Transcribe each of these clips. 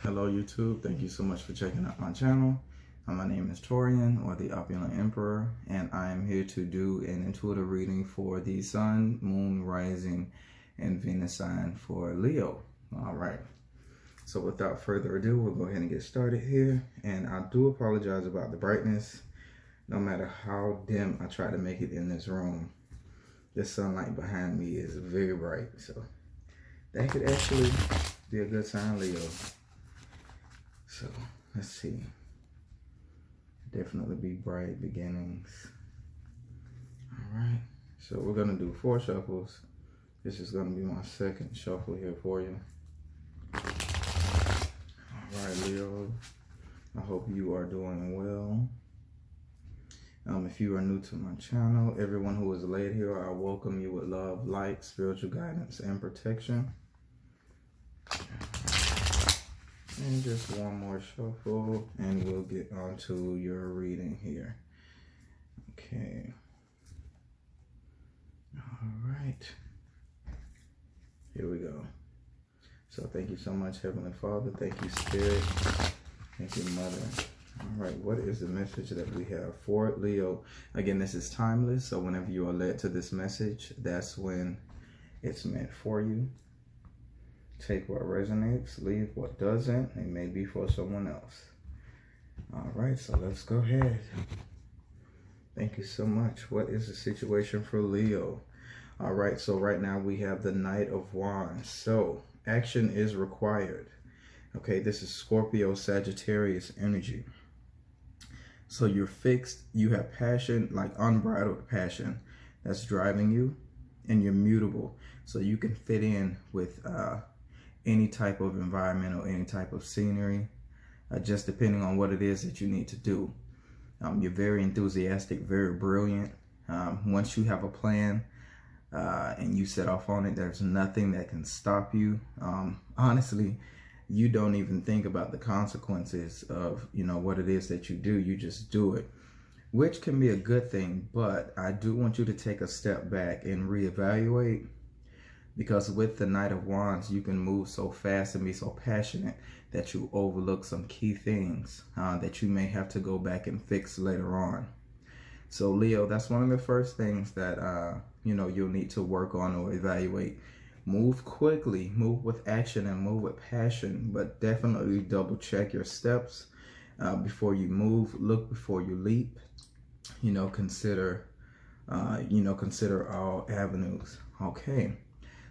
Hello YouTube, thank you so much for checking out my channel. My name is Torian, or the Opulent Emperor, and I am here to do an intuitive reading for the Sun, Moon, Rising, and Venus sign for Leo. Alright, so without further ado, we'll go ahead and get started here. And I do apologize about the brightness. No matter how dim I try to make it in this room, the sunlight behind me is very bright, so that could actually be a good sign, Leo. So let's see. Definitely be bright beginnings. All right. So we're gonna do 4 shuffles. This is gonna be my second shuffle here for you. All right, Leo. I hope you are doing well. If you are new to my channel, everyone who is late here, I welcome you with love, light, spiritual guidance, and protection. And just one more shuffle, and we'll get on to your reading here. Okay. All right. Here we go. So thank you so much, Heavenly Father. Thank you, Spirit. Thank you, Mother. All right, what is the message that we have for Leo? Again, this is timeless, so whenever you are led to this message, that's when it's meant for you. Take what resonates, leave what doesn't. It may be for someone else. All right, so let's go ahead. Thank you so much. What is the situation for Leo? All right, so right now we have the Knight of Wands. So action is required. Okay, this is Scorpio, Sagittarius energy. So you're fixed, you have passion, like unbridled passion that's driving you, and you're mutable. So you can fit in with any type of environment or any type of scenery, just depending on what it is that you need to do. You're very enthusiastic, very brilliant. Once you have a plan and you set off on it, there's nothing that can stop you. Honestly, you don't even think about the consequences of, what it is that you do. You just do it, which can be a good thing. But I do want you to take a step back and reevaluate, because with the Knight of Wands, you can move so fast and be so passionate that you overlook some key things that you may have to go back and fix later on. So Leo, that's one of the first things that, you'll need to work on or evaluate. Move quickly, move with action, and move with passion, but definitely double check your steps before you move. Look before you leap. Consider all avenues. Okay.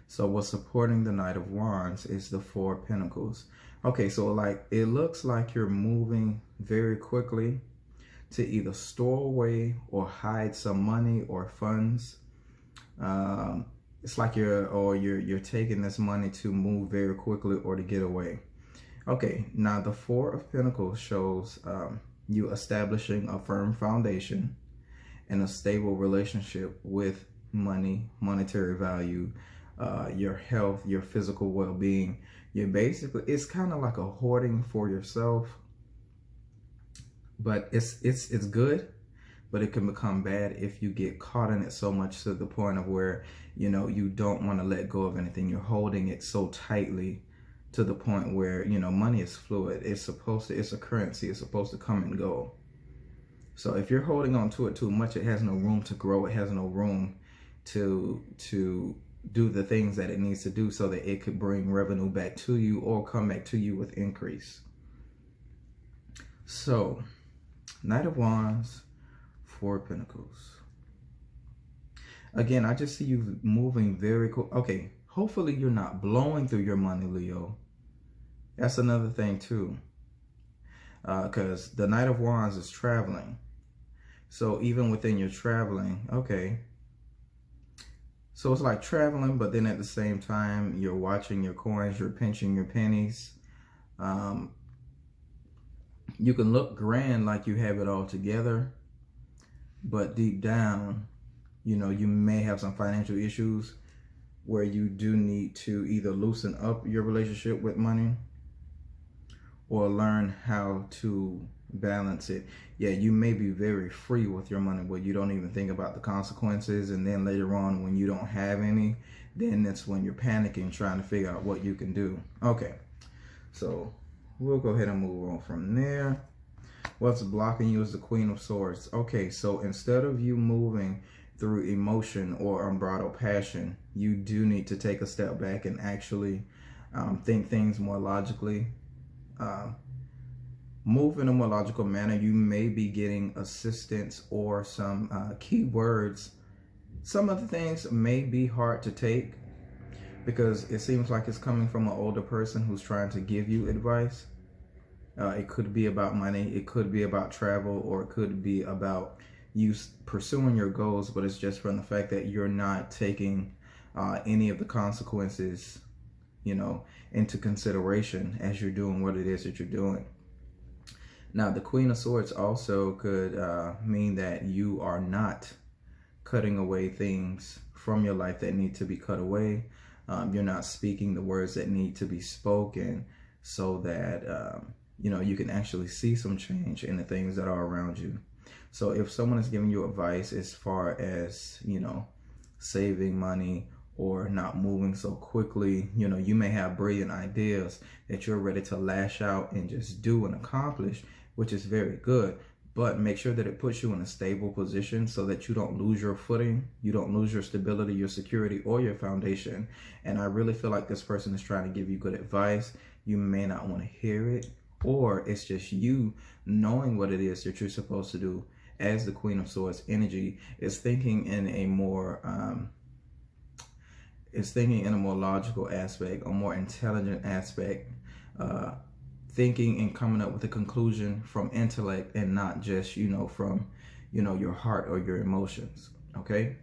So what's supporting the Knight of Wands is the 4 of Pentacles. Okay, so it looks like you're moving very quickly to either store away or hide some money or funds. It's like you're taking this money to move very quickly or to get away. Okay, now the 4 of Pentacles shows you establishing a firm foundation and a stable relationship with money, monetary value, your health, your physical well-being. It's kind of like a hoarding for yourself, but it's good, but it can become bad if you get caught in it so much to the point of where you don't want to let go of anything. You're holding it so tightly to the point where money is fluid. It's a currency. It's supposed to come and go. So if you're holding on to it too much, it has no room to grow. It has no room to do the things that it needs to do so that it could bring revenue back to you or come back to you with increase. So Knight of Wands, 4 of Pentacles. Again, I just see you moving very quick. Okay, hopefully you're not blowing through your money, Leo. That's another thing too, because the Knight of Wands is traveling. So even within your traveling, okay, so it's like traveling, but then at the same time, you're watching your coins, you're pinching your pennies. You can look grand like you have it all together, but deep down, you may have some financial issues where you do need to either loosen up your relationship with money or learn how to balance it. Yeah, you may be very free with your money where you don't even think about the consequences, and then later on when you don't have any, then that's when you're panicking trying to figure out what you can do. Okay, so we'll go ahead and move on from there. What's blocking you is the Queen of Swords. Okay, so instead of you moving through emotion or unbridled passion, you do need to take a step back and actually think things more logically. Move in a more logical manner. You may be getting assistance or some keywords. Some of the things may be hard to take because it seems like it's coming from an older person who's trying to give you advice. It could be about money, it could be about travel, or it could be about you pursuing your goals, but it's just from the fact that you're not taking any of the consequences, you know, into consideration as you're doing what it is that you're doing. Now, the Queen of Swords also could mean that you are not cutting away things from your life that need to be cut away. You're not speaking the words that need to be spoken so that, you know, you can actually see some change in the things that are around you. So if someone is giving you advice as far as, you know, saving money or not moving so quickly, you know, you may have brilliant ideas that you're ready to lash out and just do and accomplish, which is very good, but make sure that it puts you in a stable position so that you don't lose your footing, you don't lose your stability, your security, or your foundation. And I really feel like this person is trying to give you good advice. You may not want to hear it, or it's just you knowing what it is that you're supposed to do. As the Queen of Swords energy is thinking in a more logical aspect, a more intelligent aspect, thinking and coming up with a conclusion from intellect and not just, you know, from, you know, your heart or your emotions. Okay,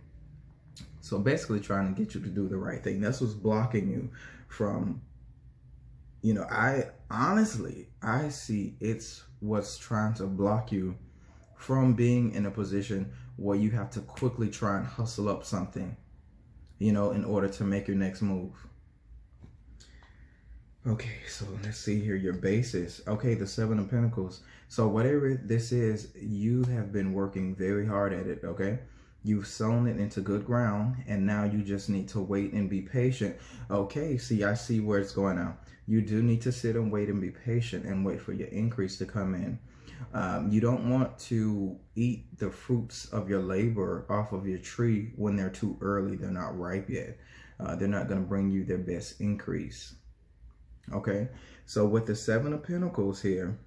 so basically trying to get you to do the right thing. That's what's blocking you from, you know, I see it's what's trying to block you from being in a position where you have to quickly try and hustle up something, you know, in order to make your next move. Okay, so let's see here, your basis. Okay, the Seven of Pentacles. So whatever this is, you have been working very hard at it, okay? You've sown it into good ground, and now you just need to wait and be patient. Okay, see, I see where it's going now. You do need to sit and wait and be patient and wait for your increase to come in. You don't want to eat the fruits of your labor off of your tree when they're too early. They're not ripe yet. They're not going to bring you their best increase. Okay, so with the Seven of Pentacles here,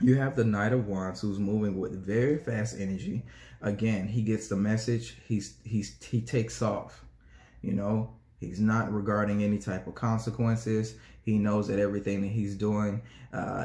you have the Knight of Wands who's moving with very fast energy. Again, he gets the message. He takes off. You know, he's not regarding any type of consequences. He knows that everything that he's doing,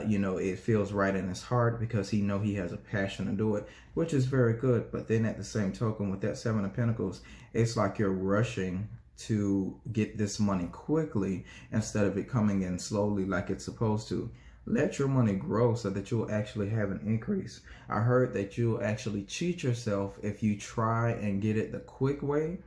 you know, it feels right in his heart because he knows he has a passion to do it, which is very good. But then at the same token, with that Seven of Pentacles, it's like you're rushing to get this money quickly instead of it coming in slowly like it's supposed to. Let your money grow so that you'll actually have an increase. I heard that you'll actually cheat yourself if you try and get it the quick way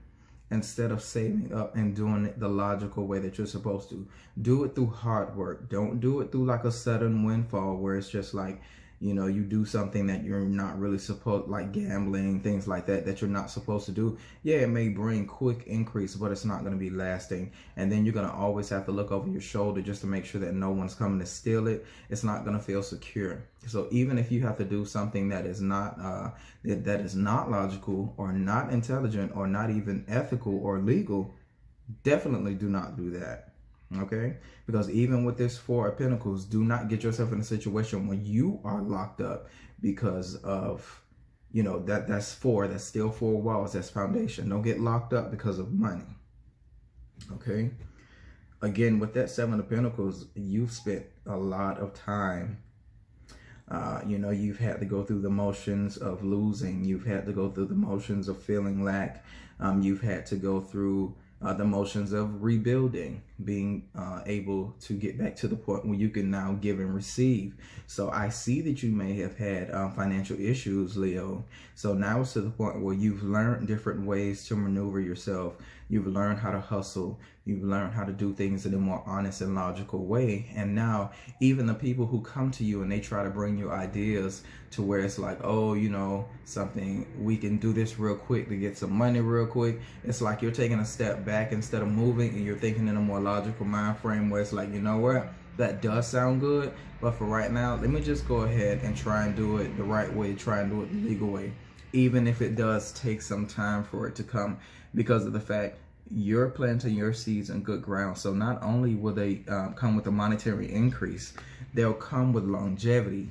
instead of saving up and doing it the logical way that you're supposed to. Do it through hard work. Don't do it through like a sudden windfall where it's just like, you know, you do something that you're not really supposed, like gambling, things like that, that you're not supposed to do. Yeah, it may bring quick increase, but it's not going to be lasting. And then you're going to always have to look over your shoulder just to make sure that no one's coming to steal it. It's not going to feel secure. So even if you have to do something that is not logical or not intelligent or not even ethical or legal, definitely do not do that. Okay, because even with this Four of Pentacles, do not get yourself in a situation when you are locked up because of, you know, that's still four walls, that's foundation. Don't get locked up because of money. Okay, again, with that Seven of Pentacles, you've spent a lot of time. You know, you've had to go through the motions of losing. You've had to go through the motions of feeling lack. You've had to go through the motions of rebuilding, being able to get back to the point where you can now give and receive. So I see that you may have had financial issues, Leo. So now it's to the point where you've learned different ways to maneuver yourself. You've learned how to hustle. You've learned how to do things in a more honest and logical way. And now even the people who come to you and they try to bring you ideas to where it's like, oh, you know, something, we can do this real quick to get some money real quick. It's like you're taking a step back instead of moving, and you're thinking in a more logical mind frame where it's like, you know what? that does sound good. But for right now, let me just go ahead and try and do it the right way, try and do it the legal way, even if it does take some time for it to come, because of the fact you're planting your seeds in good ground. So not only will they come with a monetary increase, they'll come with longevity.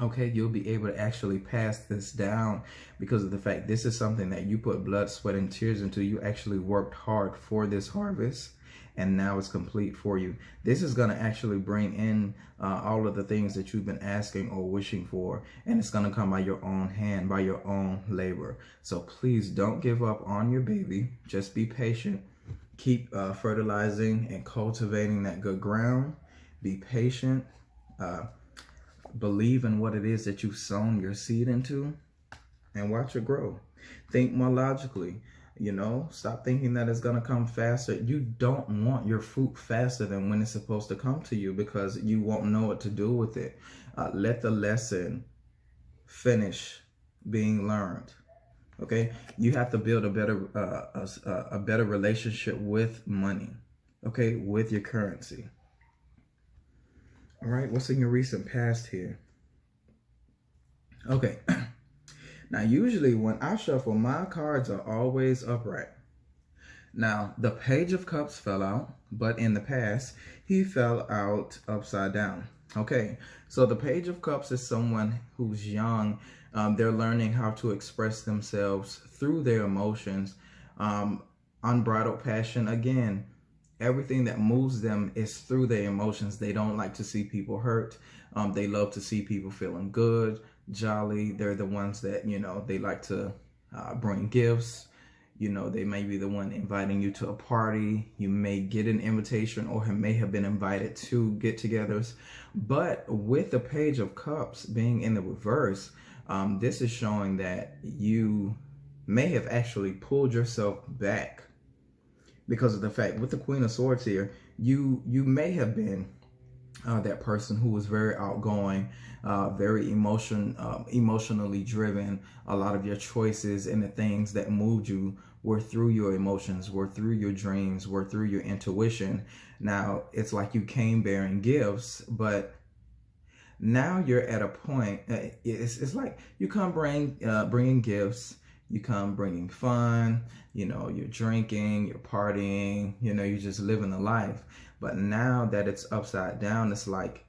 Okay, you'll be able to actually pass this down because of the fact this is something that you put blood, sweat, and tears into. You actually worked hard for this harvest, and now it's complete for you. This is going to actually bring in all of the things that you've been asking or wishing for, and it's going to come by your own hand, by your own labor. So please don't give up on your baby. Just be patient. Keep fertilizing and cultivating that good ground. Be patient. Believe in what it is that you've sown your seed into, and watch it grow. Think more logically. You know, stop thinking that it's going to come faster. You don't want your fruit faster than when it's supposed to come to you, because you won't know what to do with it. Let the lesson finish being learned. Okay, you have to build a better relationship with money. Okay, with your currency. All right, what's in your recent past here? Okay. Now, usually when I shuffle, my cards are always upright. Now, the Page of Cups fell out, but in the past, he fell out upside down. Okay, so the Page of Cups is someone who's young. They're learning how to express themselves through their emotions. Unbridled passion, again, everything that moves them is through their emotions. They don't like to see people hurt. They love to see people feeling good, jolly. They're the ones that, you know, they like to bring gifts. You know, they may be the one inviting you to a party. You may get an invitation or may have been invited to get-togethers. But with the Page of Cups being in the reverse, this is showing that you may have actually pulled yourself back because of the fact with the Queen of Swords here, you may have been that person who was very outgoing, very emotionally driven. A lot of your choices and the things that moved you were through your emotions, were through your dreams, were through your intuition. Now, it's like you came bearing gifts, but now you're at a point, it's like you come bringing gifts, you come bringing fun, you know, you're drinking, you're partying, you know, you're just living the life. But now that it's upside down, it's like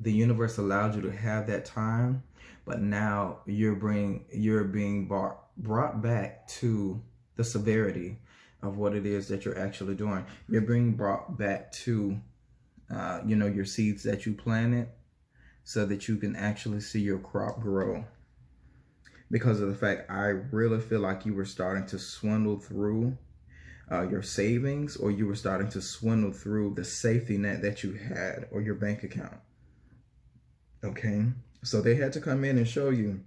the universe allowed you to have that time, but now you're being brought back to the severity of what it is that you're actually doing. You're being brought back to, you know, your seeds that you planted so that you can actually see your crop grow. Because of the fact, I really feel like you were starting to swindle through your savings, or you were starting to swindle through the safety net that you had, or your bank account. Okay, so they had to come in and show you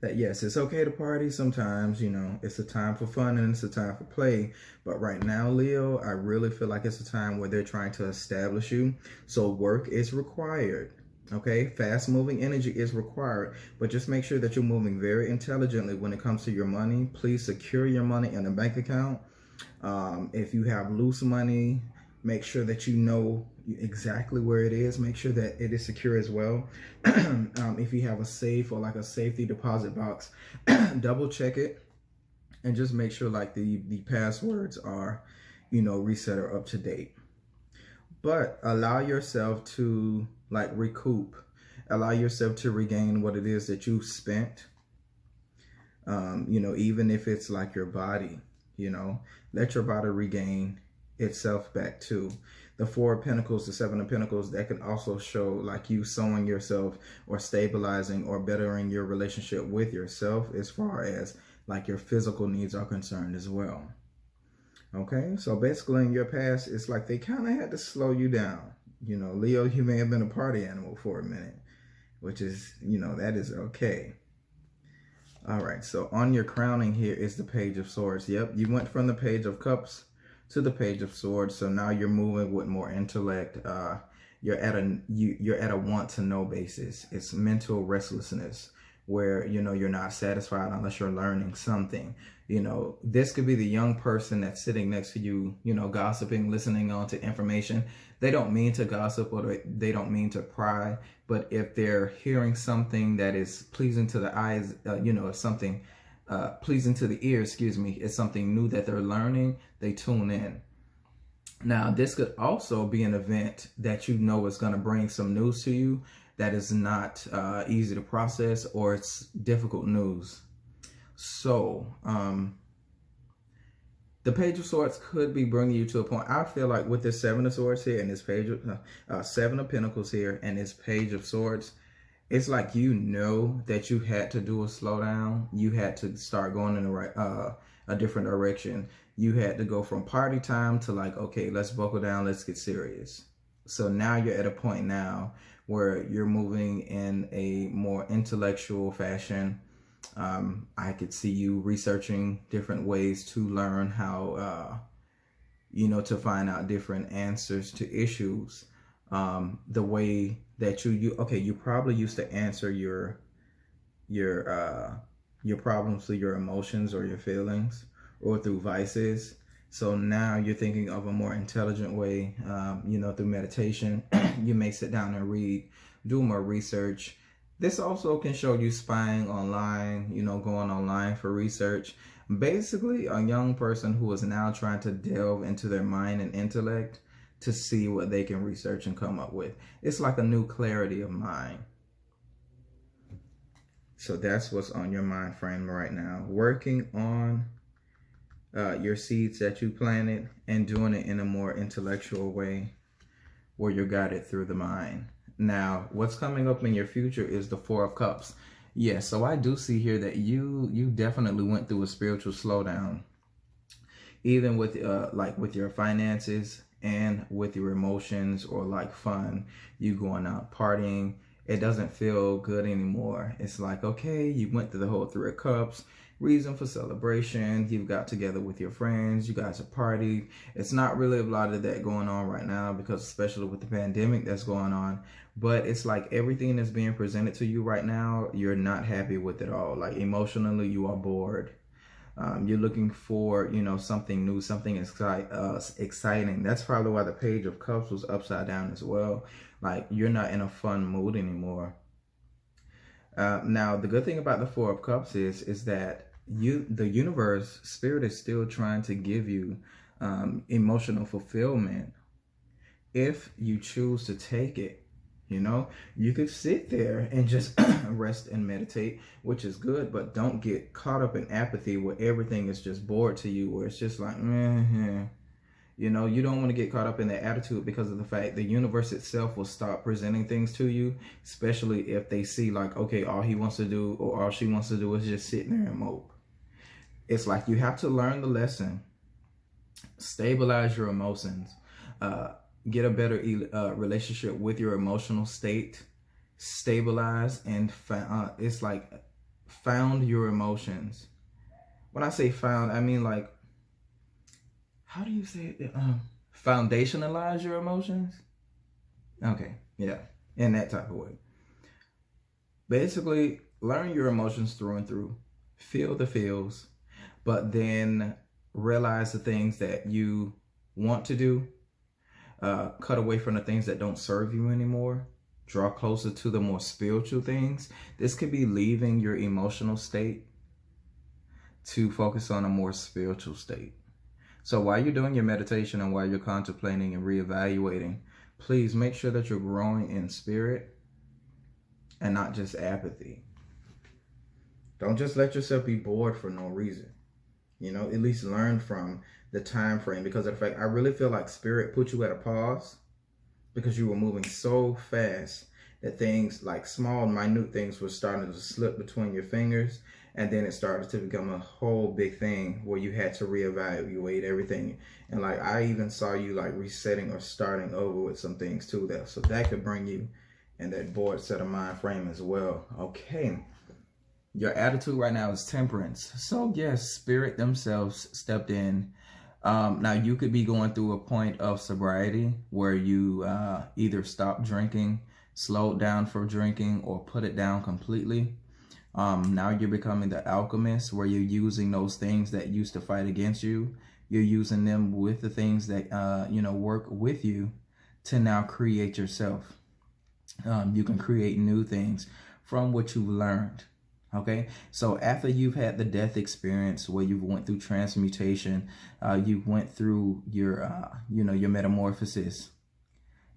that yes, it's okay to party sometimes, you know, it's a time for fun and it's a time for play. But right now, Leo, I really feel like it's a time where they're trying to establish you. So work is required. Okay, fast moving energy is required, but just make sure that you're moving very intelligently when it comes to your money. Please secure your money in a bank account. If you have loose money, make sure that you know exactly where it is. Make sure that it is secure as well. If you have a safe or like a safety deposit box, double check it and just make sure like the passwords are, you know, reset or up to date. But allow yourself to like recoup, allow yourself to regain what it is that you spent. You know, even if it's like your body, you know, let your body regain itself back too. The Four of Pentacles, the Seven of Pentacles, that can also show like you sewing yourself or stabilizing or bettering your relationship with yourself as far as like your physical needs are concerned as well. Okay, so basically in your past, it's like they kind of had to slow you down. You know, Leo, you may have been a party animal for a minute, which is, you know, that is okay. All right, so on your crowning here is the Page of Swords. Yep, you went from the Page of Cups to the Page of Swords, so now you're moving with more intellect. You're at a want to know basis. It's mental restlessness where, you know, you're not satisfied unless you're learning something. You know, this could be the young person that's sitting next to you, you know, gossiping, listening on to information. They don't mean to gossip, or they don't mean to pry, but if they're hearing something that is pleasing to the eyes, you know, if something pleasing to the ear, excuse me, it's something new that they're learning, they tune in. Now, this could also be an event that you know is going to bring some news to you that is not easy to process, or it's difficult news. So, the Page of Swords could be bringing you to a point. I feel like with this Seven of Swords here and this Page of Seven of Pentacles here and this Page of Swords, it's like you know that you had to do a slowdown. You had to start going in the right, a different direction. You had to go from party time to like, okay, let's buckle down, let's get serious. So now you're at a point now where you're moving in a more intellectual fashion. I could see you researching different ways to learn how, you know, to find out different answers to issues. The way that you probably used to answer your problems through your emotions or your feelings, or through vices. So now you're thinking of a more intelligent way, you know, through meditation. You may sit down and read, do more research. This also can show you spying online, you know, going online for research. Basically, a young person who is now trying to delve into their mind and intellect to see what they can research and come up with. It's like a new clarity of mind. So that's what's on your mind frame right now. Working on your seeds that you planted and doing it in a more intellectual way where you're guided through the mind. Now, what's coming up in your future is the Four of Cups. Yes, so I do see here that you definitely went through a spiritual slowdown, even with like with your finances and with your emotions, or like fun. You going out partying, it doesn't feel good anymore. It's like, okay, you went through the whole Three of Cups, reason for celebration. You got together with your friends, you guys are partied. It's not really a lot of that going on right now, because especially with the pandemic that's going on. But it's like everything that's being presented to you right now, you're not happy with it all. Like emotionally, you are bored. You're looking for, you know, something new, something exciting. That's probably why the Page of Cups was upside down as well. Like you're not in a fun mood anymore. Now, the good thing about the Four of Cups is that the universe, spirit is still trying to give you emotional fulfillment if you choose to take it. You know, you could sit there and just rest and meditate, which is good, but don't get caught up in apathy where everything is just bored to you, where it's just like, you know, you don't want to get caught up in that attitude, because of the fact the universe itself will stop presenting things to you, especially if they see like, okay, all he wants to do or all she wants to do is just sit there and mope. It's like you have to learn the lesson, stabilize your emotions, get a better relationship with your emotional state, stabilize, and it's like found your emotions. When I say found, I mean like, how do you say it? Foundationalize your emotions? Okay, yeah, in that type of way. Basically, learn your emotions through and through. Feel the feels, but then realize the things that you want to do. Cut away from the things that don't serve you anymore. Draw closer to the more spiritual things. This could be leaving your emotional state to focus on a more spiritual state. So while you're doing your meditation and while you're contemplating and reevaluating, please make sure that you're growing in spirit and not just apathy. Don't just let yourself be bored for no reason. You know, at least learn from the time frame, because of the fact I really feel like spirit put you at a pause because you were moving so fast that things like small, minute things were starting to slip between your fingers. And then it started to become a whole big thing where you had to reevaluate everything. And like, I even saw you like resetting or starting over with some things too there. So that could bring you in that bored set of mind frame as well. Okay. Your attitude right now is temperance. So yes, spirit themselves stepped in. Now you could be going through a point of sobriety where you either stop drinking, slowed down for drinking, or put it down completely. Now you're becoming the alchemist, where you're using those things that used to fight against you. You're using them with the things that, work with you to now create yourself. You can create new things from what you've learned. Okay, so after you've had the death experience where you went through transmutation, you went through your metamorphosis,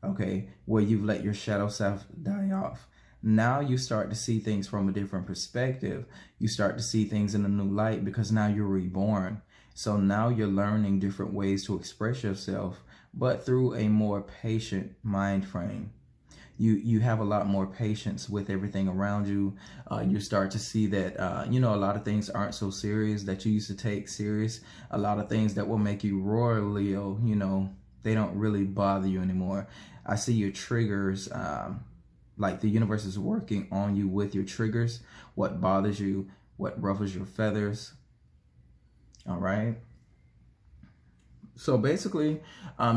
okay, where you've let your shadow self die off. Now you start to see things from a different perspective. You start to see things in a new light because now you're reborn. So now you're learning different ways to express yourself, but through a more patient mind frame. You have a lot more patience with everything around you. You start to see that, a lot of things aren't so serious that you used to take serious. A lot of things that will make you roar, Leo, they don't really bother you anymore. I see your triggers, like the universe is working on you with your triggers, what bothers you, what ruffles your feathers. All right. So basically,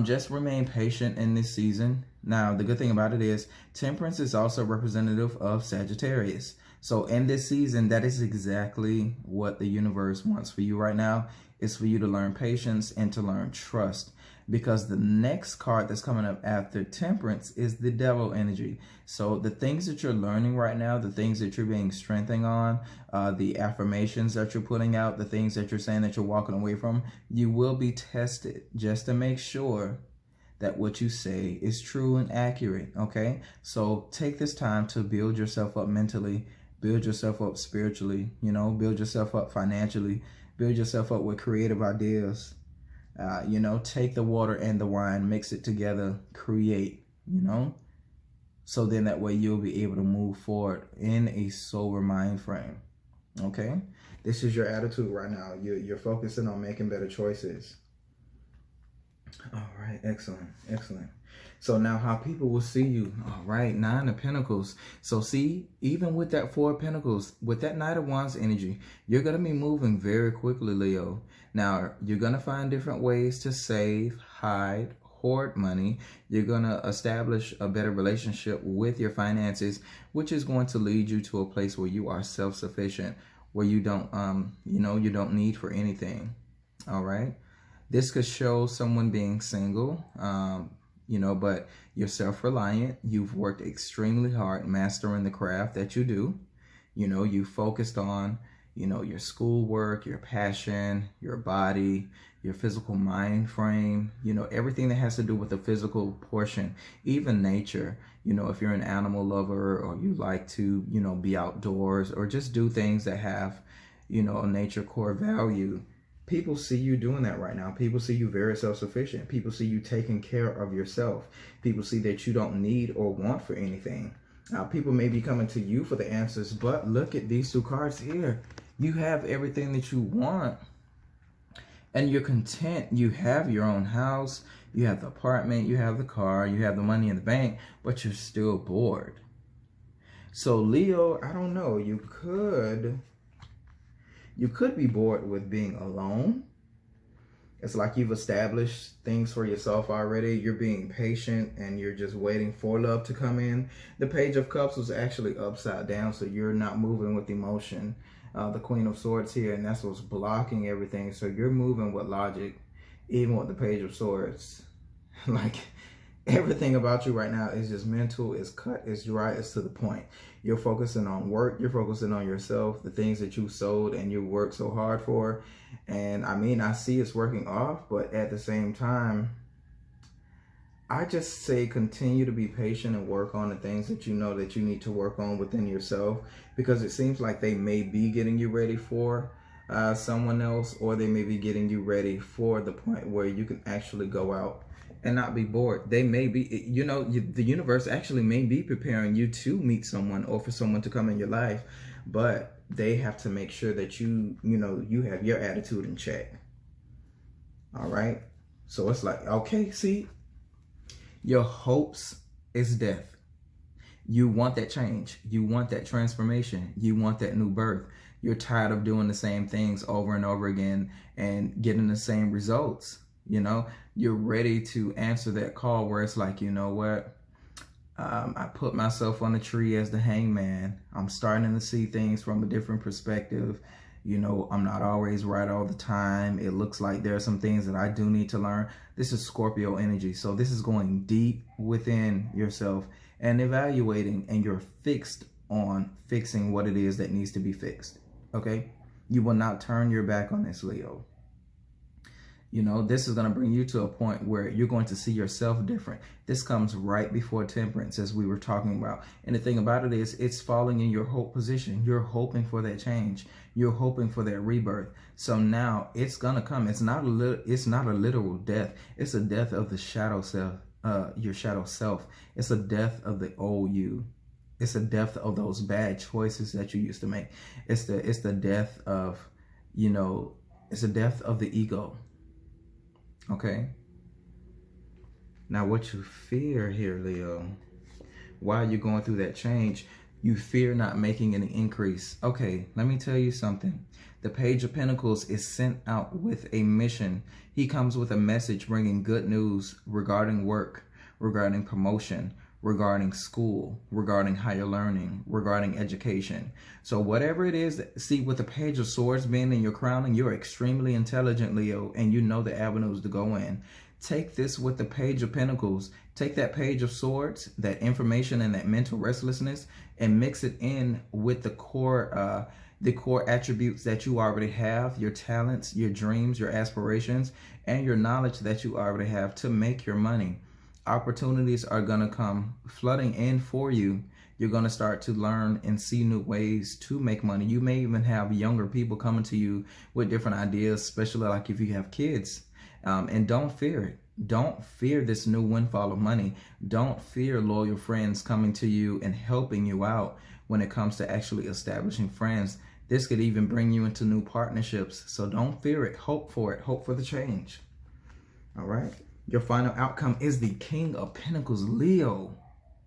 just remain patient in this season. Now, the good thing about it is Temperance is also representative of Sagittarius. So in this season, that is exactly what the universe wants for you right now, is for you to learn patience and to learn trust. Because the next card that's coming up after Temperance is the Devil energy. So the things that you're learning right now, the things that you're being strengthened on, the affirmations that you're putting out, the things that you're saying that you're walking away from, you will be tested just to make sure that what you say is true and accurate, okay? So take this time to build yourself up mentally, build yourself up spiritually, build yourself up financially, build yourself up with creative ideas. Take the water and the wine, mix it together, create, so then that way you'll be able to move forward in a sober mind frame. Okay, this is your attitude right now. You're focusing on making better choices. All right, excellent. So now how people will see you. All right, 9 of Pentacles. So see, even with that 4 of Pentacles, with that Knight of Wands energy, you're going to be moving very quickly, Leo. Now, you're going to find different ways to save, hide, hoard money. You're going to establish a better relationship with your finances, which is going to lead you to a place where you are self-sufficient, where you don't, you don't need for anything. All right. This could show someone being single, but you're self-reliant. You've worked extremely hard mastering the craft that you do. You focused on, your schoolwork, your passion, your body, your physical mind frame, everything that has to do with the physical portion, even nature. If you're an animal lover or you like to, be outdoors or just do things that have, a nature core value. People see you doing that right now. People see you very self-sufficient. People see you taking care of yourself. People see that you don't need or want for anything. Now, people may be coming to you for the answers, but look at these 2 cards here. You have everything that you want. And you're content. You have your own house. You have the apartment. You have the car. You have the money in the bank. But you're still bored. So, Leo, I don't know. You could be bored with being alone. It's like you've established things for yourself already. You're being patient and you're just waiting for love to come in. The Page of Cups was actually upside down, so you're not moving with emotion. The Queen of Swords here, and that's what's blocking everything. So you're moving with logic, even with the Page of Swords. Like, everything about you right now is just mental, it's cut, it's dry, it's to the point. You're focusing on work, you're focusing on yourself, the things that you sold and you worked so hard for. And I see it's working off, but at the same time, I just say continue to be patient and work on the things that you know that you need to work on within yourself, because it seems like they may be getting you ready for someone else, or they may be getting you ready for the point where you can actually go out and not be bored. They may be, the universe actually may be preparing you to meet someone or for someone to come in your life, but they have to make sure that you have your attitude in check. All right. So it's like, okay, see, your hopes is death. You want that change. You want that transformation. You want that new birth. You're tired of doing the same things over and over again and getting the same results. You're ready to answer that call where it's like, you know what? I put myself on the tree as the hangman. I'm starting to see things from a different perspective. You know, I'm not always right all the time. It looks like there are some things that I do need to learn. This is Scorpio energy. So this is going deep within yourself and evaluating, and you're fixed on fixing what it is that needs to be fixed. Okay? You will not turn your back on this, Leo. You know, this is going to bring you to a point where you're going to see yourself different. This comes right before temperance, as we were talking about. And the thing about it is, it's falling in your hope position. You're hoping for that change. You're hoping for that rebirth. So now it's going to come. It's not a literal death. It's a death of the shadow self, your shadow self. It's a death of the old you. It's a death of those bad choices that you used to make. It's the death of, you know, it's a death of the ego. Okay. Now, what you fear here, Leo, while you're going through that change, you fear not making an increase. Okay, let me tell you something. The Page of Pentacles is sent out with a mission. He comes with a message bringing good news regarding work, regarding promotion, regarding school, regarding higher learning, regarding education. So whatever it is, see, with the Page of Swords being in your crowning, you're extremely intelligent, Leo, and you know the avenues to go in. Take this with the Page of Pentacles. Take that Page of Swords, that information and that mental restlessness, and mix it in with the core attributes that you already have, your talents, your dreams, your aspirations, and your knowledge that you already have to make your money. Opportunities are going to come flooding in for you. You're going to start to learn and see new ways to make money. You may even have younger people coming to you with different ideas, especially like if you have kids. And don't fear it. Don't fear this new windfall of money. Don't fear loyal friends coming to you and helping you out when it comes to actually establishing friends. This could even bring you into new partnerships. So don't fear it. Hope for it. Hope for the change. All right. Your final outcome is the King of Pentacles, Leo.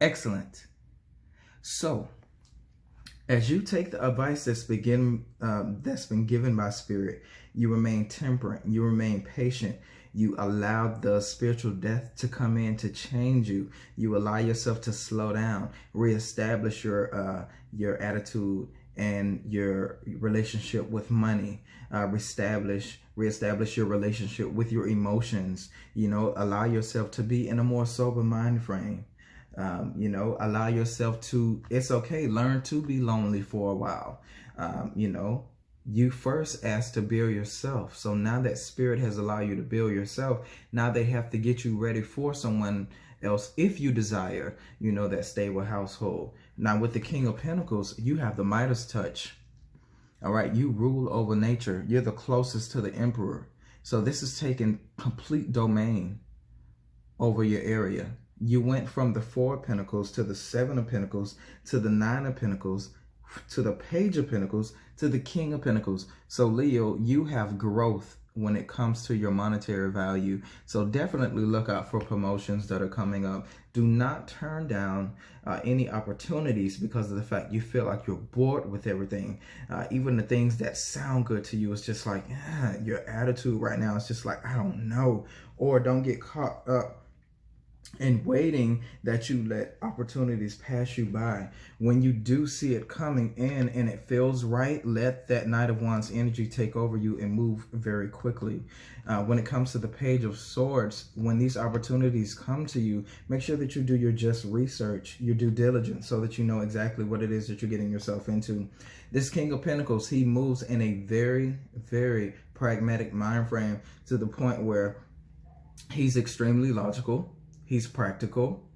Excellent. So, as you take the advice that's been given by Spirit, you remain temperate, you remain patient, you allow the spiritual death to come in to change you. You allow yourself to slow down, reestablish your attitude and your relationship with money, reestablish your relationship with your emotions. You know, allow yourself to be in a more sober mind frame. You know, allow yourself to, it's okay, learn to be lonely for a while. You know, you first asked to build yourself. So now that Spirit has allowed you to build yourself, now they have to get you ready for someone else if you desire, you know, that stable household. Now with the King of Pentacles, you have the Midas touch. All right, you rule over nature. You're the closest to the Emperor. So this is taking complete domain over your area. You went from the Four of Pentacles to the Seven of Pentacles to the Nine of Pentacles to the Page of Pentacles to the King of Pentacles. So Leo, you have growth when it comes to your monetary value. So definitely look out for promotions that are coming up. Do not turn down any opportunities because of the fact you feel like you're bored with everything. Even the things that sound good to you, it's just like, your attitude right now is just like, I don't know. Or don't get caught up and waiting that you let opportunities pass you by. When you do see it coming in and it feels right, let that Knight of Wands energy take over you and move very quickly. When it comes to the Page of Swords, when these opportunities come to you, make sure that you do your just research, your due diligence, so that you know exactly what it is that you're getting yourself into. This King of Pentacles, he moves in a very, very pragmatic mind frame to the point where he's extremely logical. He's practical.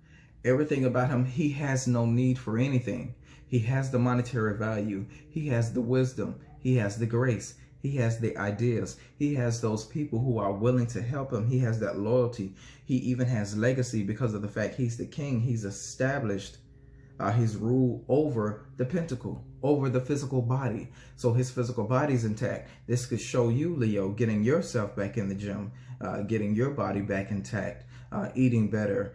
Everything about him, he has no need for anything. He has the monetary value. He has the wisdom. He has the grace. He has the ideas. He has those people who are willing to help him. He has that loyalty. He even has legacy because of the fact he's the king. He's established his rule over the pentacle, over the physical body. So his physical body is intact. This could show you, Leo, getting yourself back in the gym, getting your body back intact. Eating better,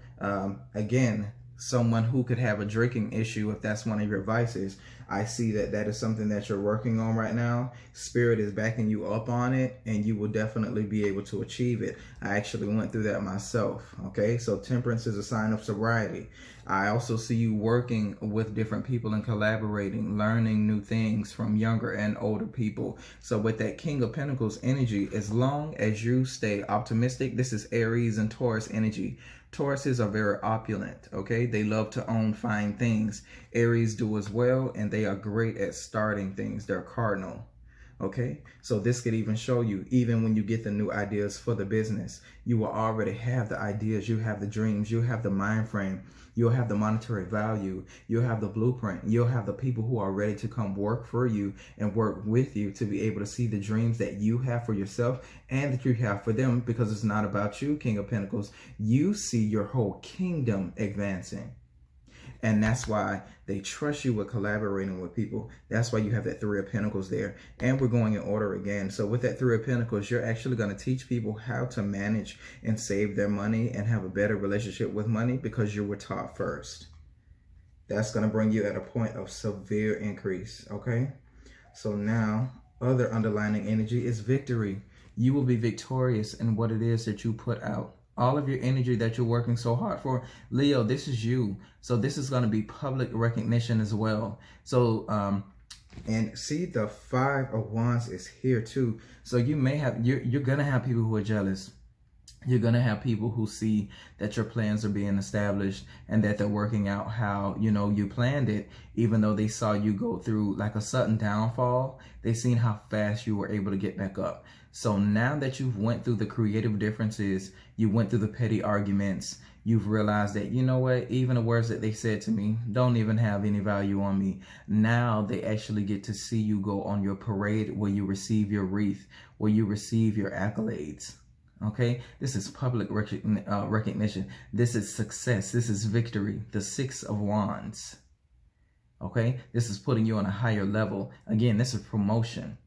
again, someone who could have a drinking issue, if that's one of your vices. I see that that is something that you're working on right now. Spirit is backing you up on it, and you will definitely be able to achieve it. I actually went through that myself. Okay, so temperance is a sign of sobriety. I also see you working with different people and collaborating, learning new things from younger and older people. So with that King of Pentacles energy, as long as you stay optimistic, this is Aries and Taurus energy. Tauruses are very opulent, okay? They love to own fine things. Aries do as well, and they are great at starting things. They're cardinal, okay? So this could even show you, even when you get the new ideas for the business, you will already have the ideas, you have the dreams, you have the mind frame, you'll have the monetary value, you'll have the blueprint, you'll have the people who are ready to come work for you and work with you to be able to see the dreams that you have for yourself and that you have for them, because it's not about you, King of Pentacles. You see your whole kingdom advancing. And that's why they trust you with collaborating with people. That's why you have that Three of Pentacles there. And we're going in order again. So with that Three of Pentacles, you're actually going to teach people how to manage and save their money and have a better relationship with money, because you were taught first. That's going to bring you at a point of severe increase. Okay. So now other underlining energy is victory. You will be victorious in what it is that you put out. All of your energy that you're working so hard for, Leo, this is you. So this is going to be public recognition as well. So, and see, the Five of Wands is here too. So you may have, you're going to have people who are jealous. You're going to have people who see that your plans are being established and that they're working out how, you know, you planned it, even though they saw you go through like a sudden downfall. They've seen how fast you were able to get back up. So now that you've went through the creative differences, you went through the petty arguments, you've realized that, you know what, even the words that they said to me don't even have any value on me. Now they actually get to see you go on your parade where you receive your wreath, where you receive your accolades. Okay, this is public recognition. This is success. This is victory. The Six of Wands. Okay, this is putting you on a higher level. Again, this is promotion.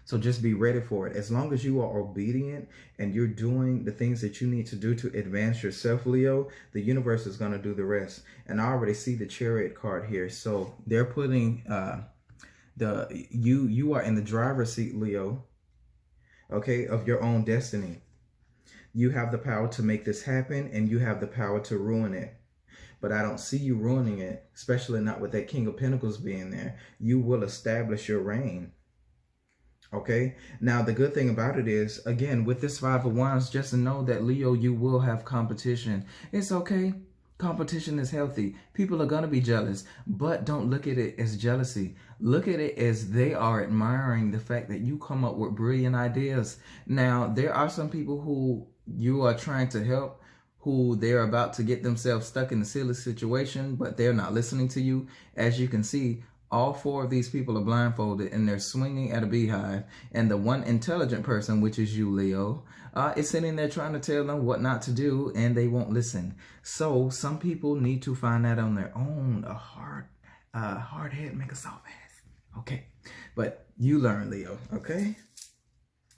So just be ready for it. As long as you are obedient and you're doing the things that you need to do to advance yourself, Leo, the universe is going to do the rest. And I already see the Chariot card here. So they're putting you are in the driver's seat, Leo, okay, of your own destiny. You have the power to make this happen, and you have the power to ruin it. But I don't see you ruining it, especially not with that King of Pentacles being there. You will establish your reign. Okay, now the good thing about it is, again, with this Five of Wands, just to know that, Leo, you will have competition. It's okay. Competition is healthy. People are going to be jealous, but don't look at it as jealousy. Look at it as they are admiring the fact that you come up with brilliant ideas. Now, there are some people who you are trying to help, who they're about to get themselves stuck in a silly situation, but they're not listening to you. As you can see, all four of these people are blindfolded and they're swinging at a beehive. And the one intelligent person, which is you, Leo, is sitting there trying to tell them what not to do, and they won't listen. So some people need to find that on their own. A hard head make a soft ass. Okay, but you learn, Leo. Okay.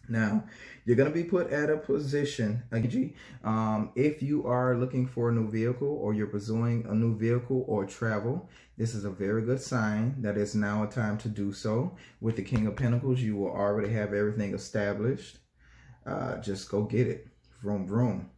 Now, you're going to be put at a position, if you are looking for a new vehicle, or you're pursuing a new vehicle or travel, this is a very good sign that it's now a time to do so. With the King of Pentacles, you will already have everything established. Just go get it. Vroom, vroom.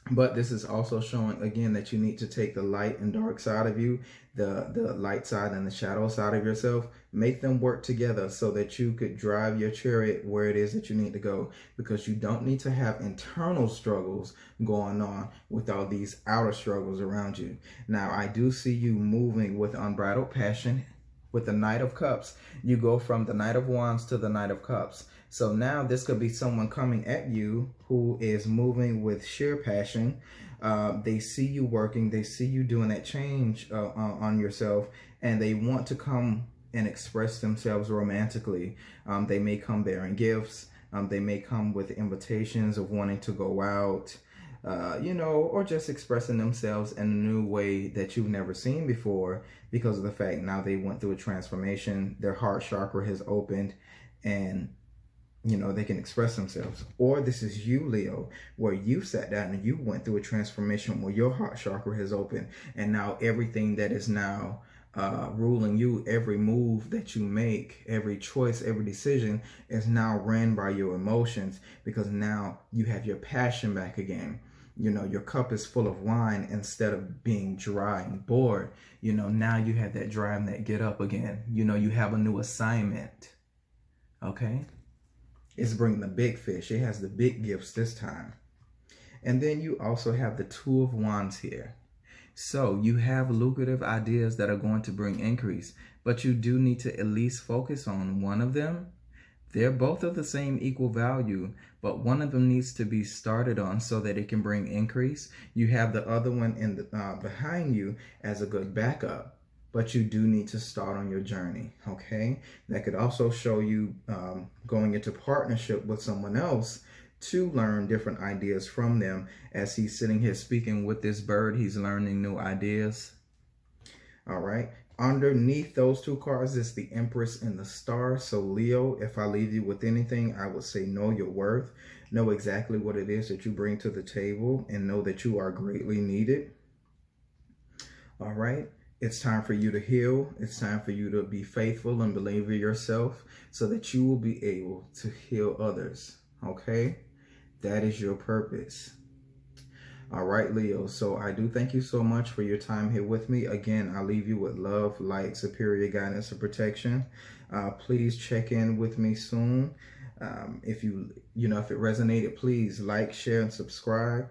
But this is also showing, again, that you need to take the light and dark side of you, the light side and the shadow side of yourself, make them work together so that you could drive your chariot where it is that you need to go, because you don't need to have internal struggles going on with all these outer struggles around you. Now, I do see you moving with unbridled passion. With the Knight of Cups, you go from the Knight of Wands to the Knight of Cups. So now this could be someone coming at you who is moving with sheer passion. They see you working. They see you doing that change on yourself, and they want to come and express themselves romantically. They may come bearing gifts. They may come with invitations of wanting to go out, you know, or just expressing themselves in a new way that you've never seen before, because of the fact now they went through a transformation. Their heart chakra has opened, and they can express themselves. Or this is you, Leo, where you sat down and you went through a transformation where your heart chakra has opened, and now everything that is now ruling you, every move that you make, every choice, every decision is now ran by your emotions, because now you have your passion back again. Your cup is full of wine instead of being dry and bored. Now you have that drive and that get up again. You have a new assignment. Okay? It's bringing the big fish. It has the big gifts this time. And then you also have the Two of Wands here. So you have lucrative ideas that are going to bring increase, but you do need to at least focus on one of them. They're both of the same equal value, but one of them needs to be started on so that it can bring increase. You have the other one in the behind you as a good backup, but you do need to start on your journey. Okay, that could also show you going into partnership with someone else to learn different ideas from them. As he's sitting here speaking with this bird, he's learning new ideas. All right. Underneath those two cards is the Empress and the Star. So Leo, if I leave you with anything, I would say know your worth. Know exactly what it is that you bring to the table, and know that you are greatly needed. All right. It's time for you to heal. It's time for you to be faithful and believe in yourself so that you will be able to heal others. Okay. That is your purpose. All right, Leo. So I do thank you so much for your time here with me. Again, I'll leave you with love, light, superior guidance, and protection. Please check in with me soon. If if it resonated, please like, share, and subscribe.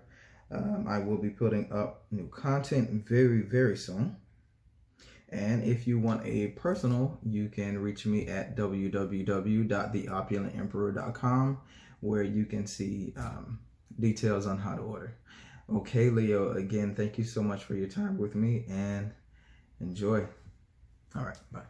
I will be putting up new content very, very soon. And if you want a personal, you can reach me at www.theopulentemperor.com, where you can see details on how to order. Okay, Leo, again, thank you so much for your time with me, and enjoy. All right, bye.